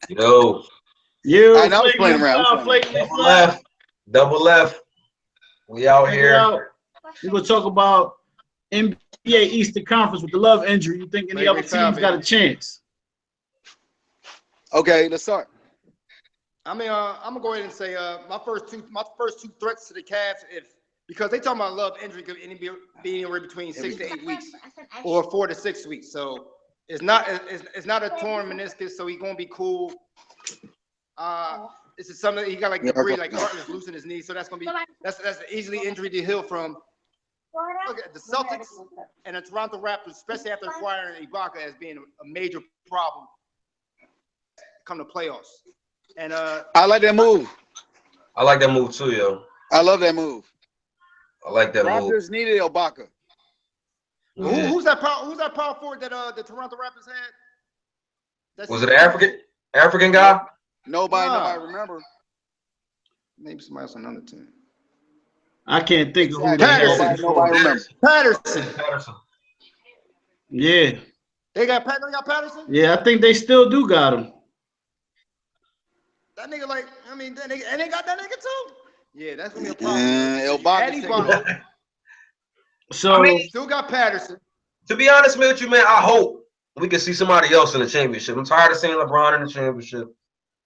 Yo, You, I was playing around. double left, double left. We out Check it here. out. We're gonna talk about NBA Eastern Conference with the Love injury. You think any other teams got a chance? Okay, let's start. I mean, I'm gonna go ahead and say my first two threats to the Cavs, because they talking about Love injury could be anywhere between 6 to 8 weeks or 4 to 6 weeks. So it's not a torn meniscus, so he's gonna be cool. This is something he got like debris, like cartilage loose in his knee, so that's easily injury to heal from. Look at the Celtics and the Toronto Raptors, especially after acquiring Ibaka as being a major problem come to playoffs. And I like that move. I like that move too, yo. I love that move. I like that move. Raptors needed Ibaka. Yeah. Who's that power forward that the Toronto Raptors had? Was it an African guy? Nobody remember. Maybe somebody else on another team. I can't think of who Patterson. Nobody remember. Patterson. Yeah. They got Patterson? Yeah, I think they still do got him. That nigga, and they got that nigga too. Yeah, that's gonna be a problem. Ibaka. So I mean, still got Patterson. To be honest with you, man, I hope we can see somebody else in the championship. I'm tired of seeing LeBron in the championship.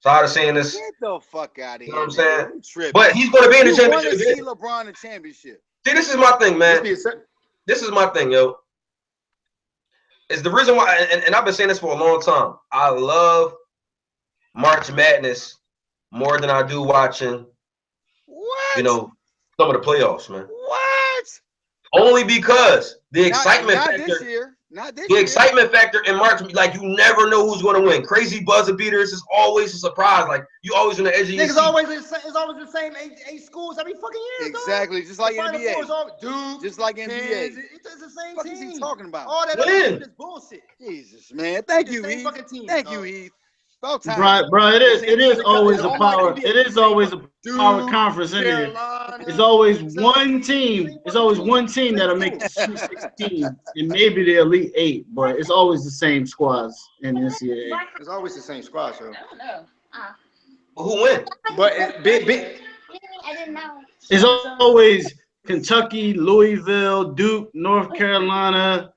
Tired of seeing this. Get the fuck out of here. You know what I'm saying? But he's going to be in the championship. You want to see LeBron in the championship. See, this is my thing, man. This is my thing, yo. It's the reason why, and I've been saying this for a long time. I love March Madness more than I do watching, some of the playoffs, man. What? Only because the excitement not factor. This year. Not this the year. excitement factor in March, like you never know who's going to win. Crazy buzzer beaters is always a surprise. Like you always on the edge of your seat. It's always the same eight schools every fucking year. Exactly, dog. just like NBA. Just like NBA. It's the same What team. is he talking about? All that other is bullshit. Jesus, man. Thank you, Heath. Thank you, Heath. About time. Bro, it is always a power. It is always a power conference in there. It's always one team. It's always one team that'll make the Sweet 16 and maybe the Elite 8, but it's always the same squads in the NCAA. It's always the same squad, so. Who win? But big. I didn't know. It's always Kentucky, Louisville, Duke, North Carolina,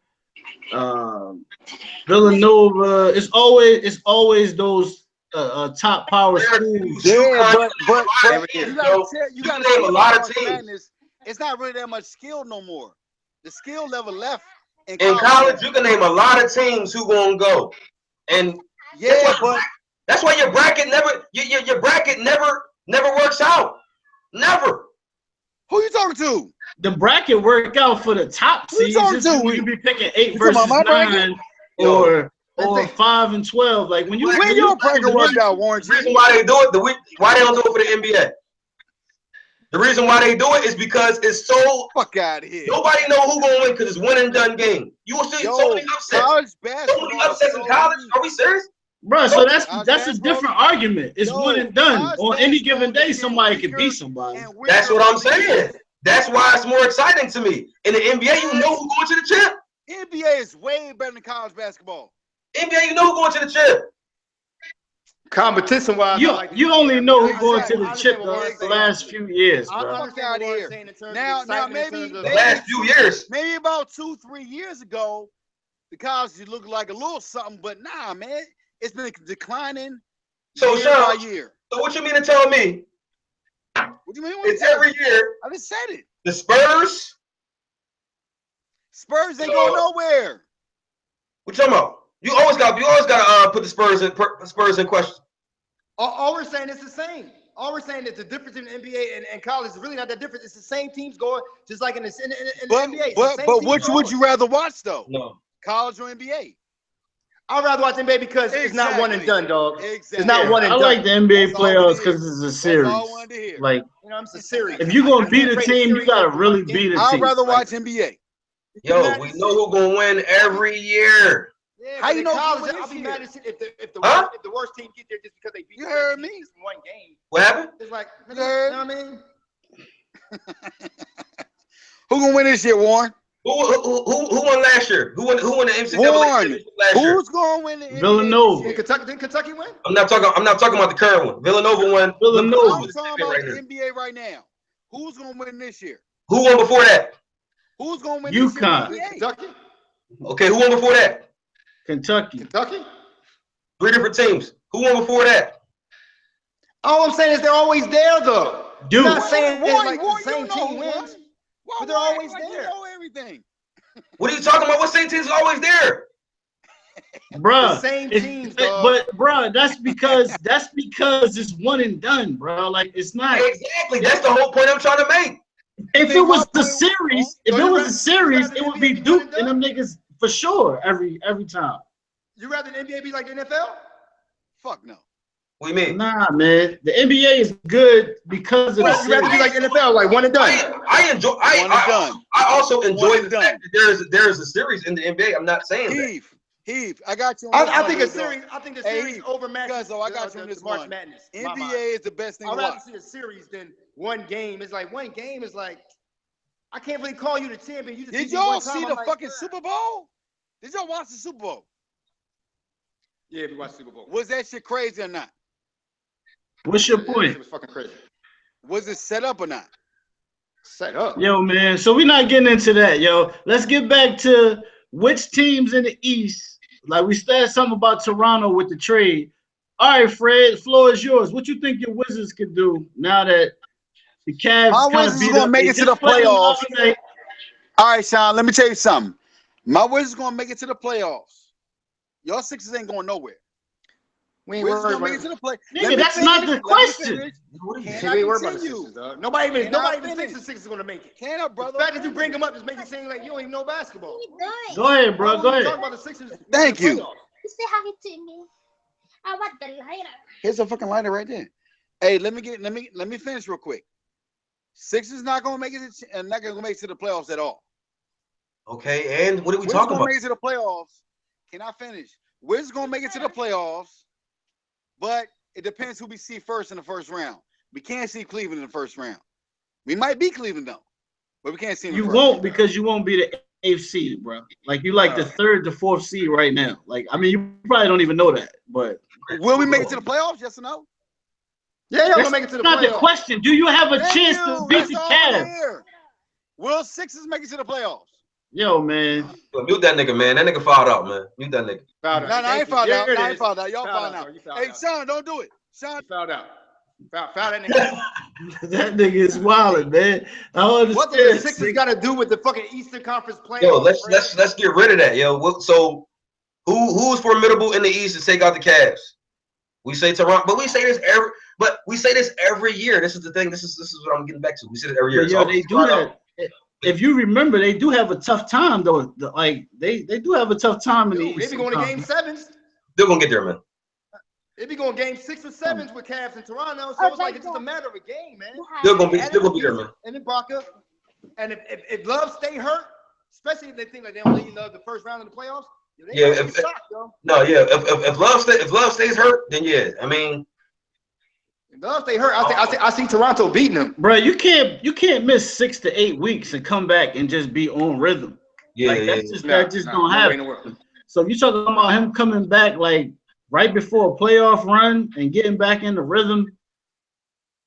Villanova. It's always those top power schools. Yeah, but you gotta name a lot of teams. Madness, it's not really that much skill no more. The skill level left in college. You can name a lot of teams who gonna go, and that's why your bracket never works out. Never. Who you talking to? The bracket work out for the top seeds. You be picking 8 versus 9 or 5 and 12. Like when your bracket work out, Warren. The reason why they do it, why they don't do it for the NBA? The reason why they do it is because it's so fuck out of here. Nobody know who gonna win because it's one and done game. You will see so many upsets. So many upsets in college. Are we serious? Bro, so that's a different argument. It's one and done. On any given day, somebody can beat somebody. That's what I'm saying. That's why it's more exciting to me. In the NBA, you know who's going to the chip. NBA is way better than college basketball. NBA, you know who's going to the chip. Competition-wise, you only know who's going to the chip the last few years, bro. Out here. Now maybe the last few years. Maybe about 2-3 years ago, the college looked like a little something, but nah, man. It's been declining year by year. So what you mean to tell me? What do you mean? It's every year. I just said it. The Spurs ain't going nowhere. What you talking about? You always got put the Spurs in question. All we're saying is the same. All we're saying is the difference in the NBA and college is really not that different. It's the same teams going, just like in the NBA. But which would you rather watch though? No. College or NBA? I'd rather watch NBA because it's not one and done, dog. It's not one and done. I like the NBA playoffs because it's a series. Like, it's a series. If you're gonna beat a team, you gotta really beat a team. I'd rather watch NBA. Yo, we know who's gonna win every year. Yeah, how you know? College, I'll be mad if the worst team get there just because they beat. You heard me. Just one game. What happened? It's like, you know what I mean? Who gonna win this year, Warren? Who won last year? Who won the NCAA Warren. last year. Who's going to win the NBA? Villanova. Didn't Kentucky win? I'm not talking about the current one. Villanova won. Villanova. I'm talking about the NBA right now. Who's going to win this year? Who won before that? Who's going to win UConn. this year? Kentucky? Okay, who won before that? Kentucky. 3 different teams. Who won before that? All I'm saying is they're always there, though. Dude. I'm not saying it's like Roy, the same team wins, but they're Roy, always like there. You know everything. What are you talking about? What same teams are always there? Bruh, The same teams, dog. but bruh, that's because it's one and done, bro. Like it's not Exactly. That's the whole point I'm trying to make. If it was the series, it would be Duke and them niggas for sure every time. You rather the NBA be like the NFL? Fuck no. What do you mean? Nah, man. The NBA is good because of the You rather be series. like the NFL, like one and done. I also enjoy the fact that there is a series in the NBA. I'm not saying that. Heath, I got you. I think the series overmatches. I got you in this March one. Madness. NBA is the best thing. I'd rather see a series than one game. It's like one game is like I can't really call you the champion. You just Did y'all see the fucking Super Bowl? Did y'all watch the Super Bowl? Yeah, we watched Super Bowl. Was that shit crazy or not? What's your point? It was fucking crazy. Was it set up or not? Set up. Yo, man. So we're not getting into that, yo. Let's get back to which teams in the East. Like we said something about Toronto with the trade. All right, Fred, the floor is yours. What you think your Wizards could do now that the Cavs My kind of Wizards beat gonna up? make They it to just the played them playoffs. the other night. All right, Sean, let me tell you something. My Wizards gonna make it to the playoffs. Y'all Sixers ain't going nowhere. We ain't Wizards worried gonna make it about to the play. Nigga, that's not the question. we ain't worried about the Sixers, dog. Nobody even thinks the Sixers gonna make it. Can I, brother? The fact that you bring them up just makes it seem like you don't even know basketball. Go ahead, bro. Go ahead. Talk about the Sixers. Thank you. You say hi to me. I want the lighter. Here's a fucking lighter right there. Hey, let me finish real quick. Sixers not gonna make it, and not gonna make it to the playoffs at all. Okay, and what are we Wizards talking gonna about? make it to the playoffs. Can I finish? Wizards gonna make it to the playoffs, but it depends who we see first in the first round. We can't see Cleveland in the first round. We might beat Cleveland though, but we can't see them. You won't because you won't be the 8th seed, bro. Like you like the 3rd to 4th seed right now. Like I mean, you probably don't even know that, but will we make it to the playoffs? Yes or no? Yeah, y'all gonna make it to the playoffs. That's not the playoffs. question. Do you have a chance to beat the Cavs? Will Sixers make it to the playoffs? Yo, man. Yo, mute that nigga, man. That nigga fouled out, man. Mute that nigga. No, I ain't fouled out. I ain't fouled out. Y'all fouled out. Hey, Sean, don't do it. Sean fouled out. Foul that nigga. That nigga is wilding, man. I understand. What does the Sixers got to do with the fucking Eastern Conference playoffs? Yo, let's get rid of that, yo. So who's formidable in the East to take out the Cavs? We say Toronto, but we say this every year. This is the thing. This is what I'm getting back to. We say it every year. But yo, they do that. If you remember, they do have a tough time though. Like they do have a tough time in the East. They be going to game 7s. They're gonna get there, man. They be going game 6 or 7s with Cavs in Toronto. So it's like it's just a matter of a game, man. They're gonna be there, man. And then Baca. And if Love stay hurt, especially if they think like they don't leave Love the first round of the playoffs. If Love stays hurt, then yeah. I mean, if Love stay hurt, I see Toronto beating them. Bro, you can't miss 6 to 8 weeks and come back and just be on rhythm. Yeah, like, that just don't happen. So if you talking about him coming back like right before a playoff run and getting back in the rhythm,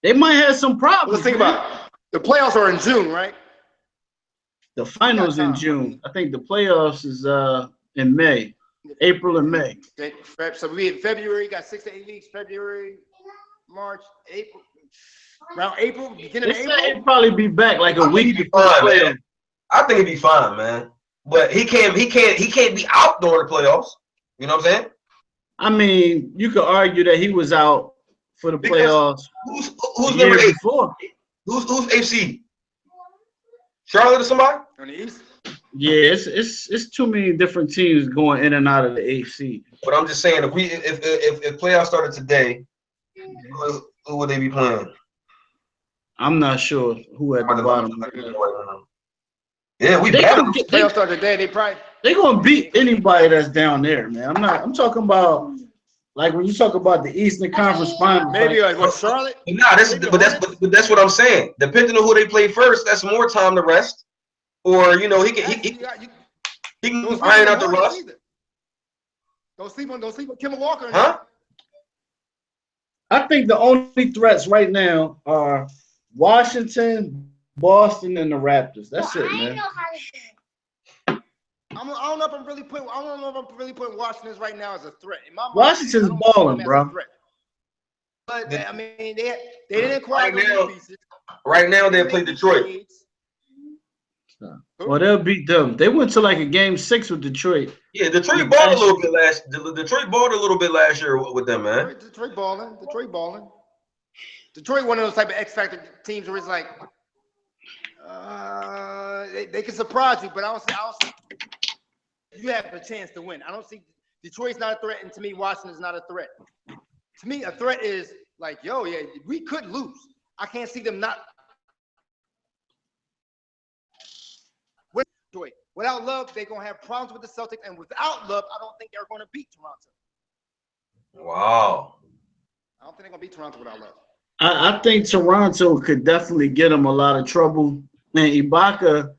they might have some problems. Let's think about it. The playoffs are in June, right? The finals in June. I think the playoffs is in May, April and May. So we in February, got 6 to 8 weeks. February, March, April. Around April, beginning of April. He'd probably be back like a week before the playoffs. I think it'd be fine, man. But he can't be out during the playoffs. You know what I'm saying? I mean, you could argue that he was out for the playoffs. Who's number 8? Who's AC? Charlotte or somebody? On the East? Yeah, it's too many different teams going in and out of the AC. But I'm just saying, if playoffs started today, who would they be playing? I'm not sure who at the bottom. Yeah, playoffs start today. They're gonna beat anybody that's down there, man. I'm talking about like when you talk about the Eastern Conference Finals. Maybe like what, Charlotte? Nah, that's what I'm saying. Depending on who they play first, that's more time to rest. Or he can iron out the rust. Don't sleep on Kemba Walker. Huh? I think the only threats right now are Washington, Boston, and the Raptors. That's it, man. I don't know if I'm really putting Washington right now as a threat. In my mind, Washington's balling, bro. But I mean, they didn't acquire pieces. Right now, they play Detroit. Well, they'll beat them. They went to like a game 6 with Detroit. Yeah, Detroit balled a little bit last year with them, man. Detroit balling. Detroit one of those type of X factor teams where it's like they can surprise you, but I don't see you have a chance to win. I don't see Detroit's not a threat, and to me, Washington's not a threat. To me, a threat is like, yo, yeah, we could lose. I can't see them not. Without Love, they're going to have problems with the Celtics. And without Love, I don't think they're going to beat Toronto. Wow. I don't think they're going to beat Toronto without Love. I think Toronto could definitely get them a lot of trouble. And Ibaka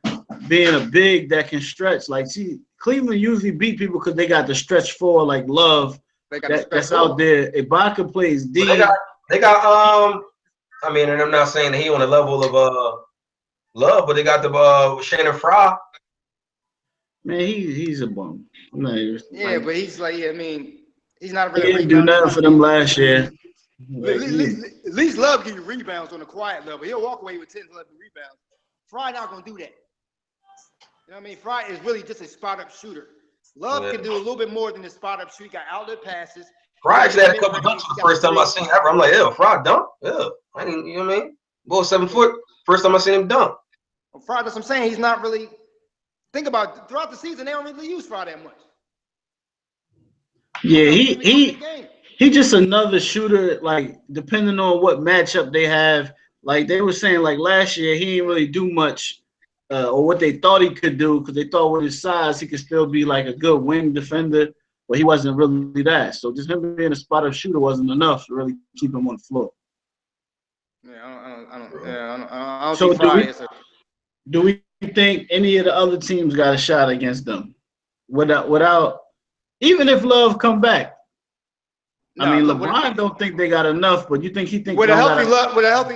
being a big that can stretch. Like, see, Cleveland usually beat people because they got the stretch four like Love that's out there. Ibaka plays D. They got I mean, and I'm not saying that he on the level of Love, but they got the Shannon Fry. Man, he's a bum. But he's like, I mean, he's not really. He didn't do nothing for them last year. At least Love give you rebounds on a quiet level. He'll walk away with 10, 11 rebounds. Fry not gonna do that. You know what I mean? Fry is really just a spot-up shooter. Love can do a little bit more than a spot-up shooter. He got outlet passes. Fry actually had a couple dunks the first time I seen him ever. I'm like, ew, Fry dunk? Ew. I didn't, you know what I mean? Boy, 7 foot. First time I seen him dunk. Well, Fry, that's what I'm saying. He's not really. Think about it, throughout the season, they don't really use Fry that much. Yeah, he just another shooter. Like depending on what matchup they have, like they were saying, like last year he didn't really do much, or what they thought he could do because they thought with his size he could still be like a good wing defender, but he wasn't really that. So just him being a spot-up shooter wasn't enough to really keep him on the floor. Yeah, I don't see Fry. Do we think any of the other teams got a shot against them without even if Love come back? No, I mean, LeBron don't think they got enough, but you think he thinks with a healthy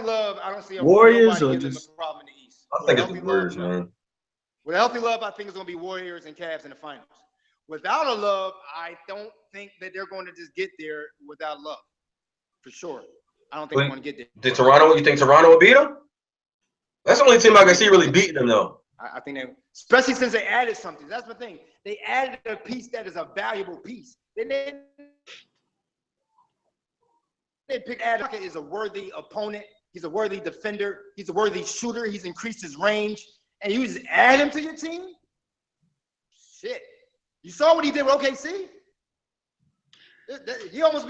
Love, I don't see Warriors or just a problem in the East. I think it's the Warriors, man. With a healthy Love, I think it's going to be Warriors and Cavs in the finals. Without a Love, I don't think that they're going to just get there without Love, for sure. I don't think they're going to get there. You think Toronto will beat them? That's the only team I can see really beating them, though. I think they, especially since they added something. That's the thing. They added a piece that is a valuable piece. Then they picked Adaka is a worthy opponent. He's a worthy defender. He's a worthy shooter. He's increased his range. And you just add him to your team? Shit. You saw what he did with OKC? He almost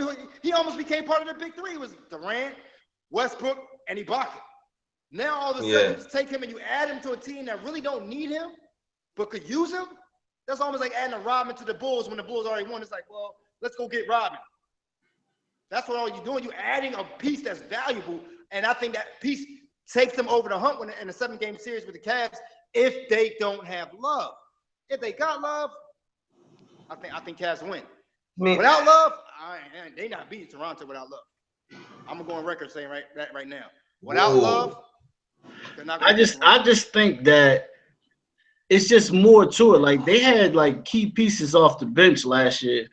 became part of the big three. It was Durant, Westbrook, and Ibaka. Now all of a sudden you just take him and you add him to a team that really don't need him, but could use him. That's almost like adding a Rodman to the Bulls when the Bulls already won. It's like, well, let's go get Rodman. That's what all you're doing. You're adding a piece that's valuable, and I think that piece takes them over the hump in a 7-game series with the Cavs if they don't have Love. If they got Love, I think Cavs win. Without Love, they not beating Toronto without Love. I'm gonna go on record saying that right now. Without Love, they're not. I just think that it's just more to it. Like they had like key pieces off the bench last year,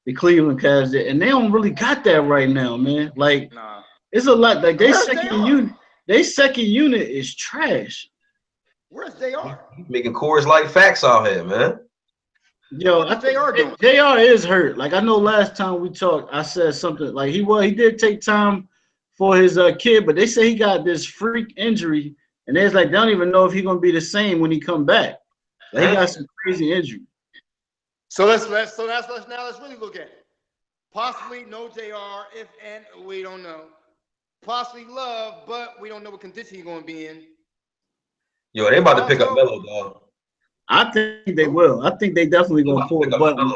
the Cleveland Cavs did, and they don't really got that right now, man. Like it's a lot. Like their second unit is trash. Where's JR? Making Coors Light facts out here, man. Yo, I think JR is hurt. Like I know last time we talked, I said something like he did take time for his kid, but they say he got this freak injury, and it's like they don't even know if he's gonna be the same when he come back. Like, he got some crazy injury. So let's really look at it. Possibly no JR, if and we don't know. Possibly Love, but we don't know what condition he's gonna be in. Yo, they about to pick up Melo, dog. I think they will. I think they definitely gonna pull the button,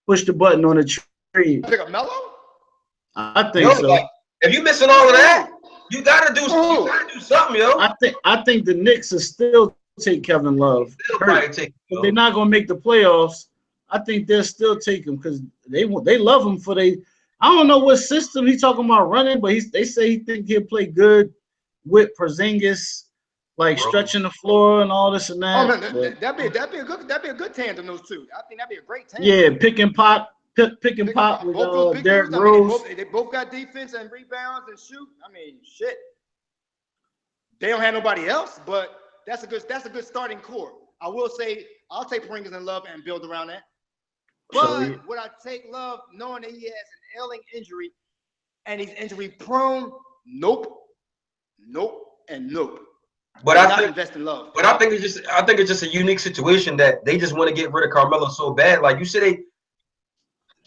push the button on the tree. Pick up Melo? I think so. Like, if you missing all of that, you gotta do something, yo. I think the Knicks will still take Kevin Love. If they're not gonna make the playoffs, I think they'll still take him because they love him for they. I don't know what system he's talking about running, but they say he think he'll play good with Porzingis, like stretching the floor and all this and that. Oh, man, that'd be a good tandem, those two. I think that'd be a great tandem. Yeah, pick and pop with Derrick Rose. They both got defense and rebounds and shoot. I mean, shit. They don't have nobody else, but that's a good starting core. I will say I'll take Porzingis and Love and build around that. But would I take Love knowing that he has an ailing injury and he's injury prone? Nope. And nope. But I think invest in Love. But I think it's just a unique situation that they just want to get rid of Carmelo so bad. Like you said,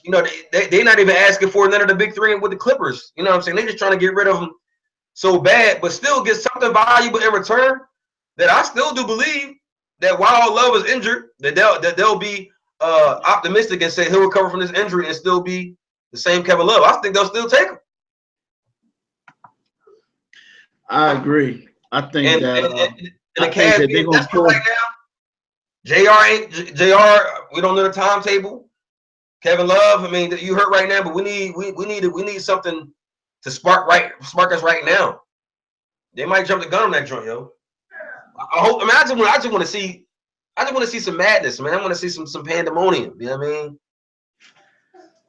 they're not even asking for none of the big three with the Clippers. You know what I'm saying? They're just trying to get rid of them so bad, but still get something valuable in return. That I still do believe that while Love is injured, that they'll be optimistic and say he'll recover from this injury and still be the same Kevin Love. I think they'll still take him. I agree. I think the I Cavs think that they're gonna pull right now. JR. We don't know the timetable. Kevin Love. I mean, you hurt right now, but we need something to spark us right now. They might jump the gun on that joint, yo. I hope. I mean, I just want to see some madness, man. I want to see some pandemonium. You know what I mean?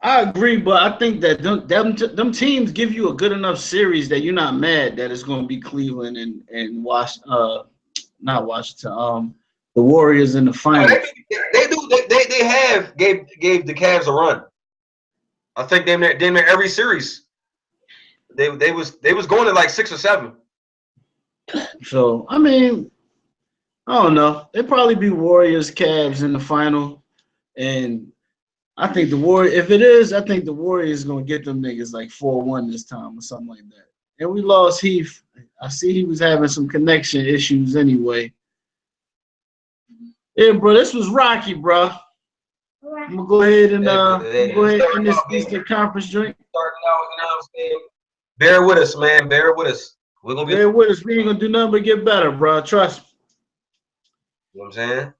I agree, but I think that them teams give you a good enough series that you're not mad that it's going to be Cleveland and not Washington. The Warriors in the finals. They have gave the Cavs a run. I think they made every series. They was going to like 6 or 7. So I mean, I don't know. It'd probably be Warriors Cavs in the final, and I think if it is, I think the Warriors gonna get them niggas like 4-1 this time or something like that. And we lost Heath. I see he was having some connection issues anyway. Yeah, bro, this was rocky, bro. I'm gonna go ahead and end this Eastern Conference joint. Starting out, you know what I'm saying? Bear with us, man. Bear with us. We're gonna bear with us. We ain't gonna do nothing but get better, bro. Trust me. You know what I'm saying?